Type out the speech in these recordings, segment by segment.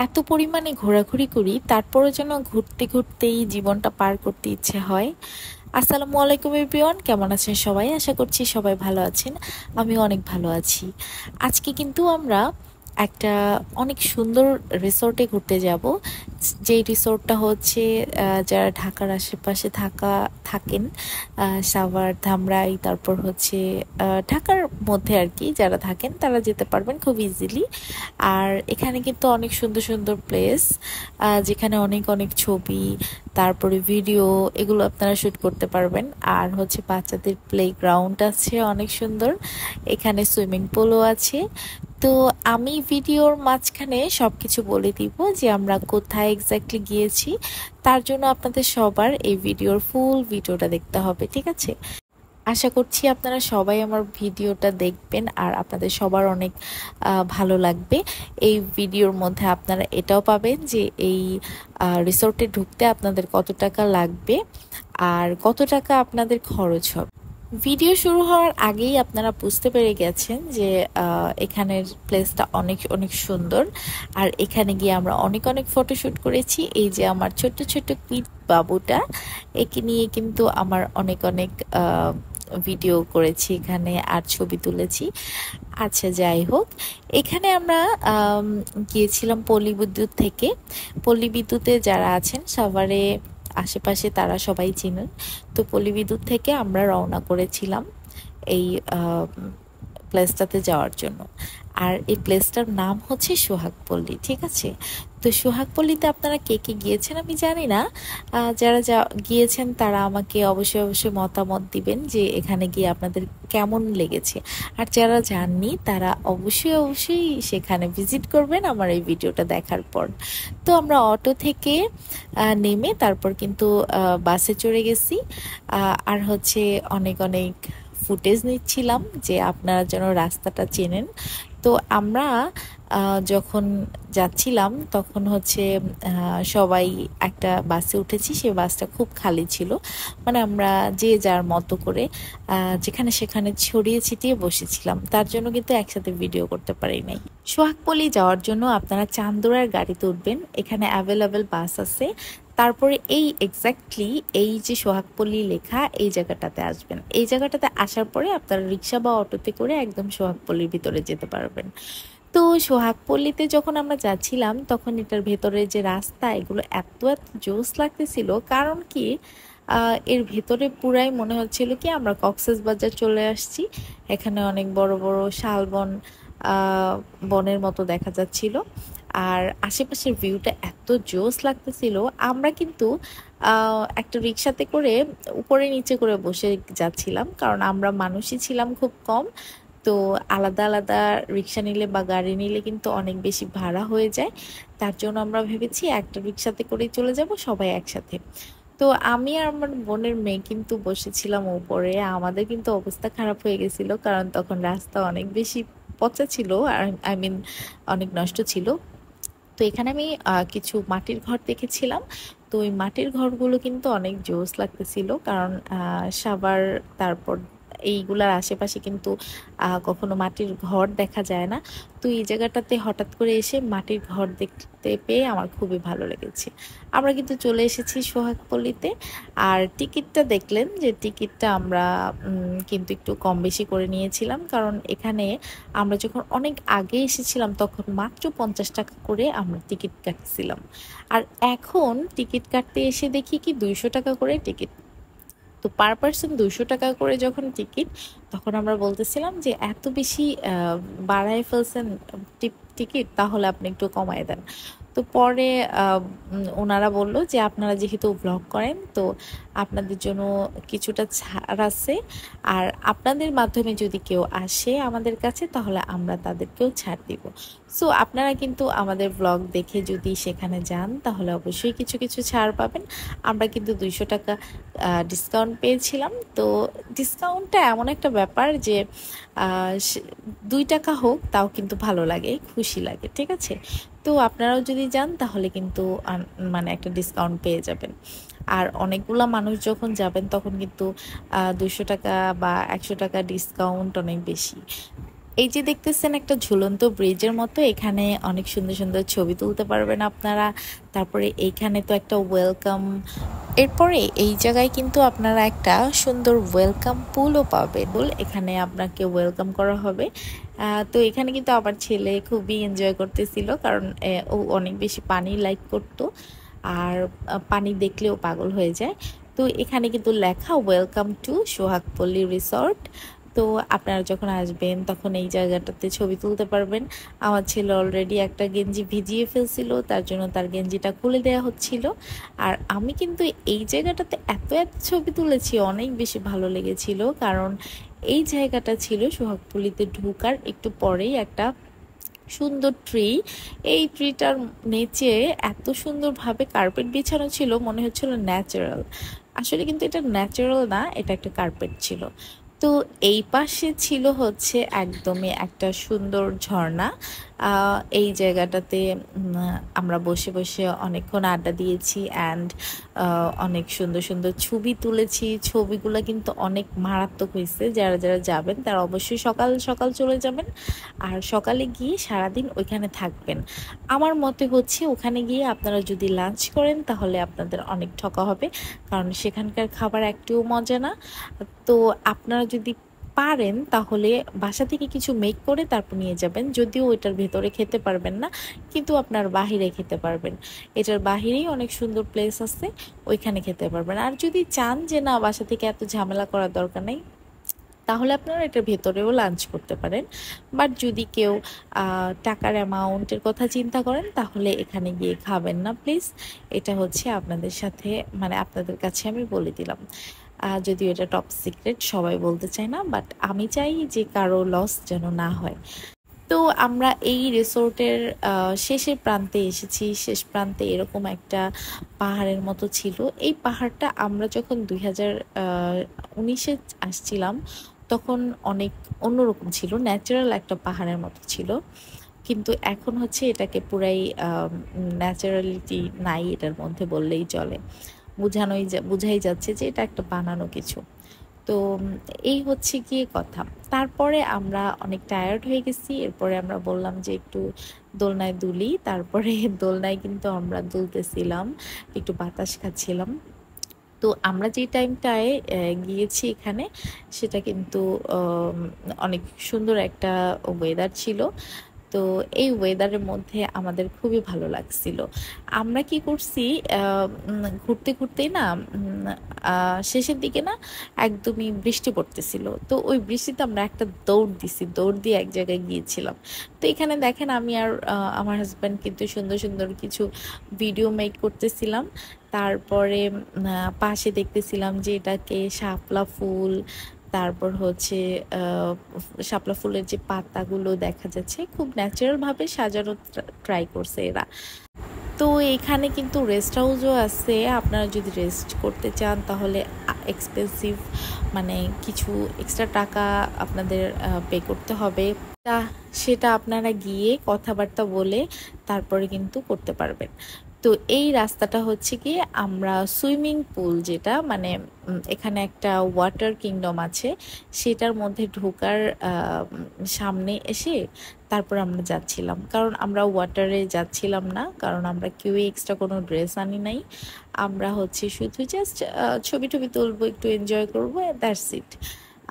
এত পরিমাণে ঘোরাঘুরি করি, তারপরও যেন ঘুরতে ঘুরতেই জীবনটা পার করতে ইচ্ছে হয়। আসসালামু আলাইকুম এভরিওয়ান, কেমন আছেন সবাই? আশা করছি সবাই ভালো আছেন। আমিও অনেক ভালো আছি। আজকে কিন্তু আমরা একটা অনেক সুন্দর রিসোর্টে ঘুরতে যাব। যেই রিসোর্টটা হচ্ছে যারা ঢাকার আশেপাশে থাকেন, সাভার, ধামরাই, তারপর হচ্ছে ঢাকার মধ্যে আর কি যারা থাকেন তারা যেতে পারবেন খুব ইজিলি। আর এখানে কিন্তু অনেক সুন্দর সুন্দর প্লেস, যেখানে অনেক অনেক ছবি, তারপরে ভিডিও, এগুলো আপনারা শ্যুট করতে পারবেন। আর হচ্ছে বাচ্চাদের প্লেগ্রাউন্ড আছে অনেক সুন্দর, এখানে সুইমিং পুলও আছে। তো আমি ভিডিওর মাঝখানে সবকিছু বলে দিব যে আমরা কোথায় এক্স্যাক্টলি গিয়েছি। তার জন্য আপনাদের সবার এই ভিডিওর ফুল ভিডিওটা দেখতে হবে, ঠিক আছে? আশা করছি আপনারা সবাই আমার ভিডিওটা দেখবেন আর আপনাদের সবার অনেক ভালো লাগবে। এই ভিডিওর মধ্যে আপনারা এটাও পাবেন যে এই রিসোর্টে ঢুকতে আপনাদের কত টাকা লাগবে আর কত টাকা আপনাদের খরচ হবে। ভিডিও শুরু হওয়ার আগেই আপনারা বুঝতে পেরে গেছেন যে এখানের প্লেসটা অনেক অনেক সুন্দর। আর এখানে গিয়ে আমরা অনেক অনেক ফটোশ্যুট করেছি। এই যে আমার ছোট্ট ছোট্ট কিড বাবুটা, একে নিয়ে কিন্তু আমার অনেক অনেক ভিডিও করেছি এখানে আর ছবি তুলেছি। আচ্ছা, যাই হোক, এখানে আমরা গিয়েছিলাম পল্লী বিদ্যুৎ থেকে। পল্লী বিদ্যুতে যারা আছেন সাভারে আশেপাশে তারা সবাই চিনেন। তো পল্লী বিদ্যুৎ থেকে আমরা রওনা করেছিলাম এই প্লেসটাতে যাওয়ার জন্য। আর এই প্লেসটার নাম হচ্ছে সোহাগপল্লী, ঠিক আছে? তো সোহাগপল্লীতে আপনারা কে কে গিয়েছেন আমি জানি না। যারা গিয়েছেন তারা আমাকে অবশ্যই অবশ্যই মতামত দিবেন যে এখানে গিয়ে আপনাদের কেমন লেগেছে। আর যারা যাননি তারা অবশ্যই অবশ্যই সেখানে ভিজিট করবেন আমার এই ভিডিওটা দেখার পর। তো আমরা অটো থেকে নেমে তারপর কিন্তু বাসে চড়ে গেছি। আর হচ্ছে অনেক অনেক ফুটেজ নিচ্ছিলাম যে আপনারা যেন রাস্তাটা চেনেন। তো আমরা যখন যাচ্ছিলাম তখন হচ্ছে সবাই একটা বাসে উঠেছি, সে বাসটা খুব খালি ছিল। মানে আমরা যে যার মতো করে যেখানে সেখানে ছড়িয়ে ছিটিয়ে বসেছিলাম, তার জন্য কিন্তু একসাথে ভিডিও করতে পারি নাই। সোহাগপল্লী যাওয়ার জন্য আপনারা চান্দুরার গাড়িতে উঠবেন, এখানে অ্যাভেলেবেল বাস আছে। তারপরে এই এক্স্যাক্টলি এই যে সোহাগপল্লী লেখা এই জায়গাটাতে আসবেন। এই জায়গাটাতে আসার পরে আপনারা রিক্সা বা অটোতে করে একদম সোহাগপল্লীর ভিতরে যেতে পারবেন। তো সোহাগপল্লীতে যখন আমরা যাচ্ছিলাম তখন এটার ভেতরে যে রাস্তা, এগুলো এত এত জোস লাগতেছিল। কারণ কি, এর ভেতরে পুরাই মনে হচ্ছিল কি আমরা কক্সবাজার চলে আসছি। এখানে অনেক বড় বড় শালবন, বনের মতো দেখা যাচ্ছিল। আর আশেপাশের ভিউটা এত জোস লাগতেছিল। আমরা কিন্তু একটা রিক্সাতে করে উপরে নিচে করে বসে যাচ্ছিলাম, কারণ আমরা মানুষই ছিলাম খুব কম। তো আলাদা আলাদা রিক্সা নিলে বা গাড়ি নিলে কিন্তু অনেক বেশি ভাড়া হয়ে যায়। তার জন্য আমরা ভেবেছি একটা রিক্সাতে করেই চলে যাব সবাই একসাথে। তো আমি আর আমার বোনের মেয়ে কিন্তু বসেছিলাম উপরে। আমাদের কিন্তু অবস্থা খারাপ হয়ে গেছিল, কারণ তখন রাস্তা অনেক বেশি পচা ছিল, আর আই মিন অনেক নষ্ট ছিল। তো এখানে আমি কিছু মাটির ঘর দেখেছিলাম। তো ওই মাটির ঘরগুলো কিন্তু অনেক জোস লাগতেছিল, কারণ সাভার, তারপর এইগুলার আশেপাশে কিন্তু কখনো মাটির ঘর দেখা যায় না। তো এই জায়গাটাতে হঠাৎ করে এসে মাটির ঘর দেখতে পেয়ে আমার খুবই ভালো লেগেছে। আমরা কিন্তু চলে এসেছি সোহাগপল্লীতে। আর টিকিটটা দেখলেন যে টিকিটটা আমরা কিন্তু একটু কম বেশি করে নিয়েছিলাম, কারণ এখানে আমরা যখন অনেক আগে এসেছিলাম তখন মাত্র 50 টাকা করে আমরা টিকিট কাটছিলাম। আর এখন টিকিট কাটতে এসে দেখি কি 200 টাকা করে টিকিট। তো পার পার্সন 200 টাকা করে যখন টিকিট, তখন আমরা বলতেছিলাম যে এত বেশি বাড়ায় ফেলছেন টিকিট, তাহলে আপনি একটু কমায় দেন। তো পরে ওনারা বলল যে আপনারা যেহেতু ব্লগ করেন তো আপনাদের জন্য কিছুটা ছাড় আছে। আর আপনাদের মাধ্যমে যদি কেউ আসে আমাদের কাছে তাহলে আমরা তাদেরকেও ছাড় দিব। সো আপনারা কিন্তু আমাদের ব্লগ দেখে যদি সেখানে যান তাহলে অবশ্যই কিছু কিছু ছাড় পাবেন। আমরা কিন্তু 200 টাকা ডিসকাউন্ট পেয়েছিলাম। তো ডিসকাউন্টটা এমন একটা ব্যাপার যে 2 টাকা হোক তাও কিন্তু ভালো লাগে, খুশি লাগে, ঠিক আছে? তো আপনারাও যদি যান তাহলে কিন্তু মানে একটা ডিসকাউন্ট পেয়ে যাবেন। আর অনেকগুলা মানুষ যখন যাবেন তখন কিন্তু 200 টাকা বা 100 টাকা ডিসকাউন্ট অনেক বেশি। এই যে দেখতেছেন একটা ঝুলন্ত ব্রিজের মতো, এখানে অনেক সুন্দর সুন্দর ছবি তুলতে পারবেন আপনারা। তারপরে এইখানে তো একটা ওয়েলকাম, এরপরে এই জায়গায় কিন্তু আপনারা একটা সুন্দর ওয়েলকাম পুলও পাবেন। এখানে আপনাকে ওয়েলকাম করা হবে। তো এখানে কিন্তু আমার ছেলে খুবই এনজয় করতেছিল, কারণ ও অনেক বেশি পানি লাইক করতো, আর পানি দেখলেও পাগল হয়ে যায়। তো এখানে কিন্তু লেখা ওয়েলকাম টু সোহাগপল্লী রিসর্ট। তো আপনারা যখন আসবেন তখন এই জায়গাটাতে ছবি তুলতে পারবেন। আমার ছেলে অলরেডি একটা গেঞ্জি ভিজিয়ে ফেলছিল, তার জন্য তার গেঞ্জিটা খুলে দেওয়া হচ্ছিল। আর আমি কিন্তু এই জায়গাটাতে এত এত ছবি তুলেছি, অনেক বেশি ভালো লেগেছিল, কারণ এই জায়গাটা ছিল সোহাগপল্লীতে ঢোকার একটু পরেই একটা সুন্দর ট্রি। এই ট্রিটার নিচে এত সুন্দরভাবে কার্পেট বিছানো ছিল, মনে হচ্ছিল ন্যাচারাল। আসলে কিন্তু এটা ন্যাচারাল না, এটা একটা কার্পেট ছিল। তো এই পাশে ছিল হচ্ছে একদমই একটা সুন্দর ঝর্ণা। এই জায়গাটাতে আমরা বসে বসে অনেকক্ষণ আড্ডা দিয়েছি অ্যান্ড অনেক সুন্দর সুন্দর ছবি তুলেছি। ছবিগুলো কিন্তু অনেক মারাত্মক হয়েছে। যারা যারা যাবেন তারা অবশ্যই সকাল সকাল চলে যাবেন, আর সকালে গিয়ে সারাদিন ওইখানে থাকবেন। আমার মতে হচ্ছে ওখানে গিয়ে আপনারা যদি লাঞ্চ করেন তাহলে আপনাদের অনেক ঠকা হবে, কারণ সেখানকার খাবার একটুও মজা না। তো আপনারা যদি পারেন তাহলে বাসা থেকে কিছু মেক করে তারপর নিয়ে যাবেন, যদিও ওইটার ভেতরে খেতে পারবেন না, কিন্তু আপনার বাহিরে খেতে পারবেন। এটার বাহিরেই অনেক সুন্দর প্লেস আছে, ওইখানে খেতে পারবেন। আর যদি চান যে না বাসা থেকে এত ঝামেলা করার দরকার নেই, তাহলে আপনারা এটার ভেতরেও লাঞ্চ করতে পারেন। বাট যদি কেউ টাকার অ্যামাউন্টের কথা চিন্তা করেন তাহলে এখানে গিয়ে খাবেন না প্লিজ। এটা হচ্ছে আপনাদের সাথে, মানে আপনাদের কাছে আমি বলে দিলাম। যদিও এটা টপ সিক্রেট, সবাই বলতে চায় না, বাট আমি চাই যে কারো লস যেন না হয়। তো আমরা এই রিসোর্টের শেষের প্রান্তে এসেছি। শেষ প্রান্তে এরকম একটা পাহাড়ের মতো ছিল। এই পাহাড়টা আমরা যখন 2019-এ আসছিলাম তখন অনেক অন্যরকম ছিল, ন্যাচারাল একটা পাহাড়ের মতো ছিল। কিন্তু এখন হচ্ছে এটাকে পুরাই ন্যাচারালিটি নাই এটার মধ্যে বললেই চলে। বোঝাই যাচ্ছে যে এটা একটা বানানো কিছু। তো এই হচ্ছে গিয়ে কথা। তারপরে আমরা অনেক টায়ার্ড হয়ে গেছি, এরপরে আমরা বললাম যে একটু দোলনায় দুলি। তারপরে দোলনায় কিন্তু আমরা দুলতেছিলাম, একটু বাতাস খাচ্ছিলাম। তো আমরা যে টাইমটায় গিয়েছি এখানে, সেটা কিন্তু অনেক সুন্দর একটা ওয়েদার ছিল। তো এই ওয়েদারের মধ্যে আমাদের খুবই ভালো লাগছিল। আমরা কি করছি, ঘুরতে ঘুরতেই না শেষের দিকে না একদমই বৃষ্টি পড়তেছিল। তো ওই বৃষ্টিতে আমরা একটা দৌড় দিছি, দৌড় দিয়ে এক জায়গায় গিয়েছিলাম। তো এখানে দেখেন আমি আর আমার হাজব্যান্ড কিন্তু সুন্দর সুন্দর কিছু ভিডিও মেক করতেছিলাম। তারপরে পাশে দেখতেছিলাম যে এটাকে শাপলা ফুল, তারপর হচ্ছে শাপলা ফুলের যে পাতাগুলো দেখা যাচ্ছে, খুব ন্যাচারাল ভাবে সাজানো ট্রাই করছে এরা। তো এখানে কিন্তু রেস্ট হাউসও আছে, আপনারা যদি রেস্ট করতে চান তাহলে এক্সপেন্সিভ, মানে কিছু এক্সট্রা টাকা আপনাদের পে করতে হবে। তা সেটা আপনারা গিয়ে কথাবার্তা বলে তারপরে কিন্তু করতে পারবেন। তো এই রাস্তাটা হচ্ছে কি, আমরা সুইমিং পুল যেটা, মানে এখানে একটা ওয়াটার কিংডম আছে, সেটার মধ্যে ঢোকার সামনে এসে তারপর আমরা যাচ্ছিলাম, কারণ আমরা ওয়াটারে যাচ্ছিলাম না, কারণ আমরা কেউই এক্সট্রা কোনো ড্রেস আনি নাই। আমরা হচ্ছে শুধু জাস্ট ছবি টবি তুলবো, একটু এনজয় করবো, দ্যাটস ইট।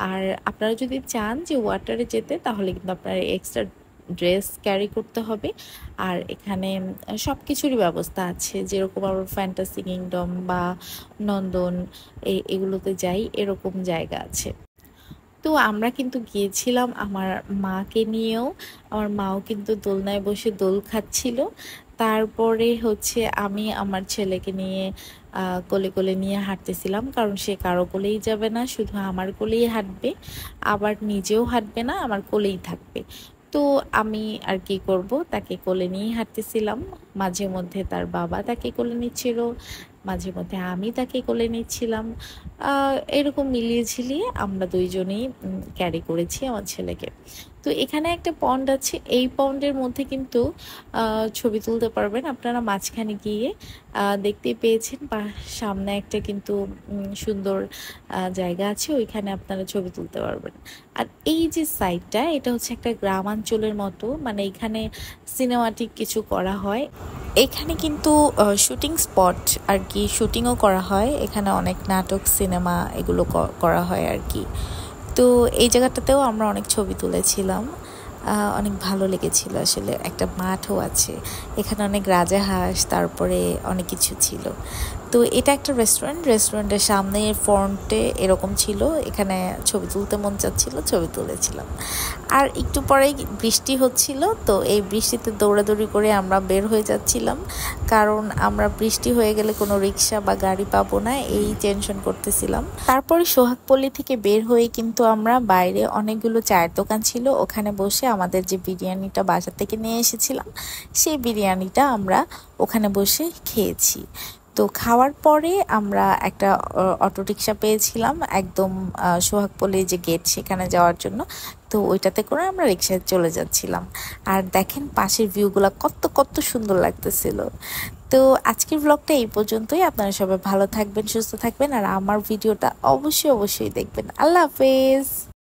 আর আপনারা যদি চান যে ওয়াটারে যেতে তাহলে কিন্তু আপনারা এক্সট্রা ড্রেস ক্যারি করতে হবে। আর এখানে সব কিছুরই ব্যবস্থা আছে, যেরকম আমরা ফ্যান্টাসি কিংডম বা নন্দন এগুলোতে যাই, এরকম জায়গা আছে। তো আমরা কিন্তু গিয়েছিলাম আমার মাকে নিয়েও, আমার মাও কিন্তু দোলনায় বসে দোল খাচ্ছিল। তারপরে হচ্ছে আমি আমার ছেলেকে নিয়ে কোলে কোলে নিয়ে হাঁটতেছিলাম, কারণ সে কারো কোলেই যাবে না, শুধু আমার কোলেই হাঁটবে, আবার নিজেও হাঁটবে না, আমার কোলেই থাকবে। তো আমি আর কি করব, তাকে কোলে নিয়ে হাঁটতেছিলাম। মাঝে মধ্যে তার বাবা তাকে কোলে নিচ্ছিল, মাঝে মধ্যে আমি তাকে কোলে নিচ্ছিলাম। এরকম মিলিয়ে ঝিলিয়ে আমরা দুইজনেই ক্যারি করেছি আমার ছেলেকে। তো এখানে একটা পন্ড আছে, এই পন্ডের মধ্যে কিন্তু ছবি তুলতে পারবেন আপনারা। মাঝখানে গিয়ে দেখতেই পেয়েছেন বা সামনে একটা কিন্তু সুন্দর জায়গা আছে, ওইখানে আপনারা ছবি তুলতে পারবেন। আর এই যে সাইডটা, এটা হচ্ছে একটা গ্রামাঞ্চলের মতো, মানে এখানে সিনেমাটিক কিছু করা হয়। এখানে কিন্তু শুটিং স্পট আর কি, শুটিংও করা হয় এখানে, অনেক নাটক সিনেমা এগুলো করা হয় আর কি। তো এই জায়গাটাতেও আমরা অনেক ছবি তুলেছিলাম। অনেক ভালো লেগেছিল আসলে। একটা মাঠও আছে এখানে, অনেক রাজাহাঁস, তারপরে অনেক কিছু ছিল। তো এটা একটা রেস্টুরেন্টের সামনে ফ্রন্টে এরকম ছিল, এখানে ছবি তুলতে মন চাচ্ছিল, ছবি তুলেছিলাম। আর একটু পরেই বৃষ্টি হচ্ছিল, তো এই বৃষ্টিতে দৌড়াদৌড়ি করে আমরা বের হয়ে যাচ্ছিলাম, কারণ আমরা বৃষ্টি হয়ে গেলে কোনো রিক্সা বা গাড়ি পাবো না, এই টেনশন করতেছিলাম। তারপরে সোহাগপল্লী থেকে বের হয়ে কিন্তু আমরা বাইরে অনেকগুলো চায়ের দোকান ছিল, ওখানে বসে আমাদের যে বিরিয়ানিটা বাসা থেকে নিয়ে এসেছিলাম সেই বিরিয়ানিটা আমরা ওখানে বসে খেয়েছি। তো খাওয়ার পরে আমরা একটা অটো রিক্সা পেয়েছিলাম একদম সোহাগপল্লীর যে গেট সেখানে যাওয়ার জন্য। তো ওইটাতে করে আমরা রিক্সায় চলে যাচ্ছিলাম। আর দেখেন পাশের ভিউগুলো কত কত সুন্দর লাগতেছিল। তো আজকের ব্লগটা এই পর্যন্তই। আপনারা সবাই ভালো থাকবেন, সুস্থ থাকবেন, আর আমার ভিডিওটা অবশ্যই অবশ্যই দেখবেন। আল্লাহ হাফেজ।